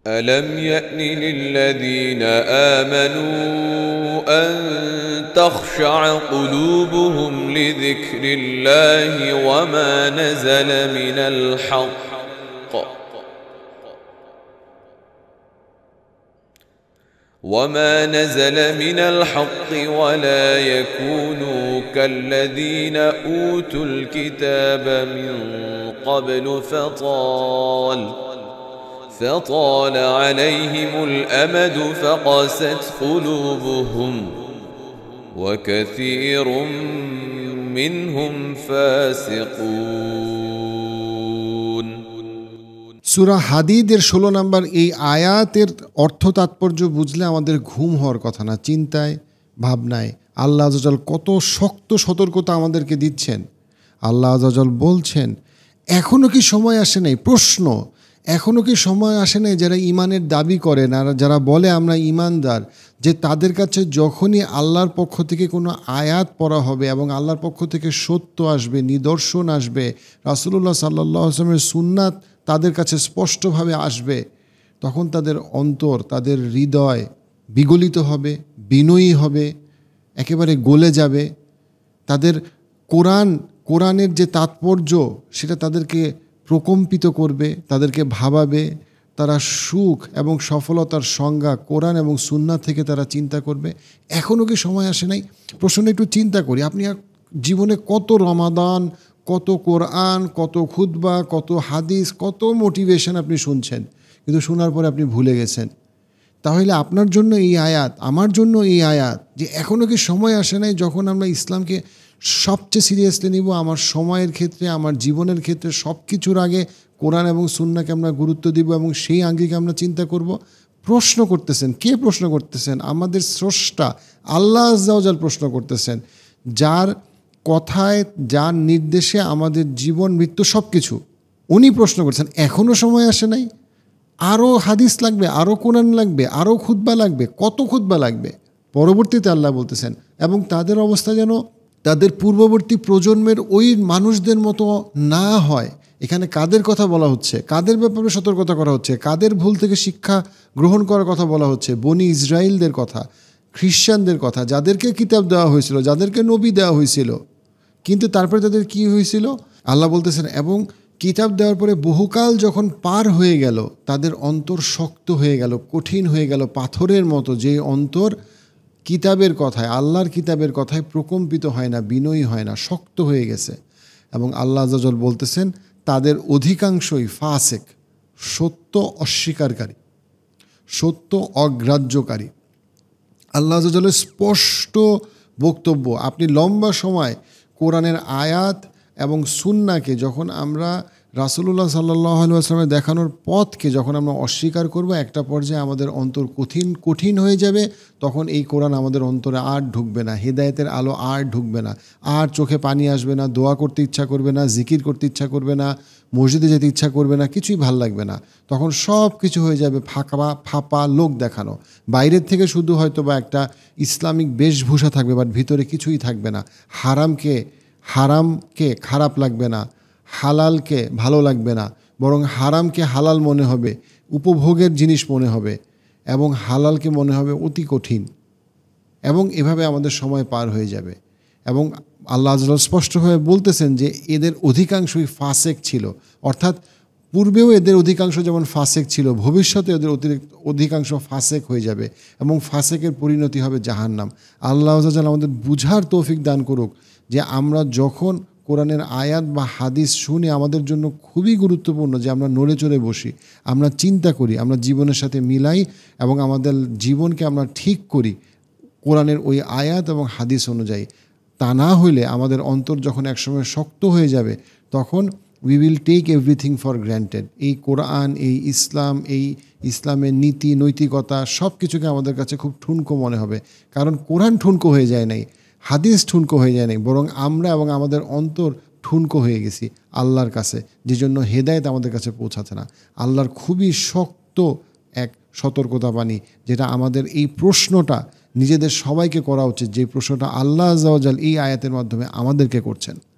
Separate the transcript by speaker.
Speaker 1: ألم يأن للذين آمنوا أن تخشع قلوبهم لذكر الله وما نزل من الحق ولا يكونوا كالذين أوتوا الكتاب من قبل فطال عليهم الأمد فقست قلوبهم وكثير منهم فاسقون।
Speaker 2: সূরা হাদীদের 16 নম্বর এই আয়াতের অর্থ তাৎপর্য বুঝলে আমাদের ঘুম হওয়ার কথা না, চিন্তায় ভাবনায় আল্লাহ আযza ওয়াজাল কত শক্ত সতর্কতা আমাদেরকে দিচ্ছেন। আল্লাহ আযza ওয়াজাল বলছেন, এখনো কি সময় আসে নাই? প্রশ্ন, এখনো কি সময় আসে নাই যারা ইমানের দাবি করেন আর যারা বলে আমরা ইমানদার, যে তাদের কাছে যখনই আল্লাহর পক্ষ থেকে কোনো আয়াত পড়া হবে এবং আল্লাহর পক্ষ থেকে সত্য আসবে, নিদর্শন আসবে, রাসূলুল্লাহ সাল্লাল্লাহু আলাইহি ওয়াসাল্লামের সুন্নাত তাদের কাছে স্পষ্টভাবে আসবে, তখন তাদের অন্তর, তাদের হৃদয় বিগলিত হবে, বিনয়ী হবে, একেবারে গলে যাবে। তাদের কোরআনের যে তাৎপর্য সেটা তাদেরকে প্রকম্পিত করবে, তাদেরকে ভাবাবে। তারা সুখ এবং সফলতার সংজ্ঞা কোরআন এবং সুন্নাত থেকে তারা চিন্তা করবে। এখনও কি সময় আসে নাই? প্রশ্ন একটু চিন্তা করি, আপনি জীবনে কত রমাদান, কত কোরআন, কত খুতবা, কত হাদিস, কত মোটিভেশন আপনি শুনছেন, কিন্তু শোনার পরে আপনি ভুলে গেছেন। তাহলে আপনার জন্য এই আয়াত, আমার জন্য এই আয়াত, যে এখনও কি সময় আসে নাই যখন আমরা ইসলামকে সবচেয়ে সিরিয়াসলি নিব। আমার সময়ের ক্ষেত্রে, আমার জীবনের ক্ষেত্রে সব কিছুর আগে কোরআন এবং সুন্নাহকে আমরা গুরুত্ব দিব এবং সেই আঙ্গিকে আমরা চিন্তা করব। প্রশ্ন করতেছেন, কে প্রশ্ন করতেছেন? আমাদের স্রষ্টা আল্লাহ আযza ওয়াজাল প্রশ্ন করতেছেন, যার কথায়, যার নির্দেশে আমাদের জীবন মৃত্যু সব কিছু, উনি প্রশ্ন করছেন। এখনও সময় আসে নাই? আরও হাদিস লাগবে, আরও কোরআন লাগবে, আরও খুতবা লাগবে, কত খুতবা লাগবে? পরবর্তীতে আল্লাহ বলতেছেন, এবং তাদের অবস্থা যেন তাদের পূর্ববর্তী প্রজন্মের ওই মানুষদের মতো না হয়। এখানে কাদের কথা বলা হচ্ছে? কাদের ব্যাপারে সতর্কতা করা হচ্ছে? কাদের ভুল থেকে শিক্ষা গ্রহণ করার কথা বলা হচ্ছে? বনি ইসরাইলদের কথা, খ্রিশ্চানদের কথা, যাদেরকে কিতাব দেওয়া হয়েছিল, যাদেরকে নবী দেওয়া হয়েছিল, কিন্তু তারপরে তাদের কি হয়েছিল? আল্লাহ বলতেছেন, এবং কিতাব দেওয়ার পরে বহুকাল যখন পার হয়ে গেল, তাদের অন্তর শক্ত হয়ে গেল, কঠিন হয়ে গেল, পাথরের মতো। যে অন্তর কিতাবের কথায়, আল্লাহর কিতাবের কথায় প্রকম্পিত হয় না, বিনয়ী হয় না, শক্ত হয়ে গেছে। এবং আল্লাহ আযza ওয়াজাল বলতেছেন, তাদের অধিকাংশই ফাসিক, সত্য অস্বীকারী, সত্য অগ্রাহ্যকারী। আল্লাহ আযza ওয়াজালের স্পষ্ট বক্তব্য। আপনি লম্বা সময় কোরআনের আয়াত এবং সুন্নাহকে যখন আমরা রাসূলুল্লাহ সাল্লাল্লাহু আলাইহি ওয়াসাল্লামের দেখানোর পথকে যখন আমরা অস্বীকার করব, একটা পর্যায়ে আমাদের অন্তর কঠিন হয়ে যাবে। তখন এই কোরআন আমাদের অন্তরে আর ঢুকবে না, হেদায়েতের আলো আর ঢুকবে না, আর চোখে পানি আসবে না, দোয়া করতে ইচ্ছা করবে না, জিকির করতে ইচ্ছা করবে না, মসজিদে যেতে ইচ্ছা করবে না, কিছুই ভাল লাগবে না। তখন সব কিছু হয়ে যাবে ফাঁপা লোক দেখানো। বাইরের থেকে শুধু হয়তো বা একটা ইসলামিক বেশভূষা থাকবে, বাট ভিতরে কিছুই থাকবে না। হারামকে খারাপ লাগবে না, হালালকে ভালো লাগবে না, বরং হারামকে হালাল মনে হবে, উপভোগের জিনিস মনে হবে, এবং হালালকে মনে হবে অতি কঠিন। এবং এভাবে আমাদের সময় পার হয়ে যাবে। এবং আল্লাহ আযza ওয়াজাল স্পষ্টভাবে বলতেছেন যে এদের অধিকাংশই ফাসেক ছিল, অর্থাৎ পূর্বেও এদের অধিকাংশ যেমন ফাসেক ছিল, ভবিষ্যতে এদের অধিকাংশ ফাসেক হয়ে যাবে এবং ফাসেকের পরিণতি হবে জাহান্নাম। আল্লাহ আযza ওয়াজাল আমাদের বুঝার তৌফিক দান করুক, যে আমরা যখন কোরআনের আয়াত বা হাদিস শুনে আমাদের জন্য খুবই গুরুত্বপূর্ণ যে আমরা নড়ে চড়ে বসি, আমরা চিন্তা করি, আমরা জীবনের সাথে মিলাই এবং আমাদের জীবনকে আমরা ঠিক করি কোরআনের ওই আয়াত এবং হাদিস অনুযায়ী। তা না হইলে আমাদের অন্তর যখন একসময় শক্ত হয়ে যাবে, তখন we will take everything for granted. এই কোরআন, এই ইসলাম, এই ইসলামের নীতি নৈতিকতা সব কিছুকে আমাদের কাছে খুব ঠুনকো মনে হবে। কারণ কোরআন ঠুনকো হয়ে যায় নাই, হাদিস ঠুনকো হয়ে যায় নাই, বরং আমরা এবং আমাদের অন্তর ঠুনকো হয়ে গেছি আল্লাহর কাছে, যে জন্য হেদায়েত আমাদের কাছে পৌঁছাচ্ছে না। আল্লাহর খুবই শক্ত এক সতর্কতা বাণী, যেটা আমাদের এই প্রশ্নটা নিজেদের সবাইকে করা উচিত, যে প্রশ্নটা আল্লাহ আযza ওয়াজাল এই আয়াতের মাধ্যমে আমাদেরকে করছেন।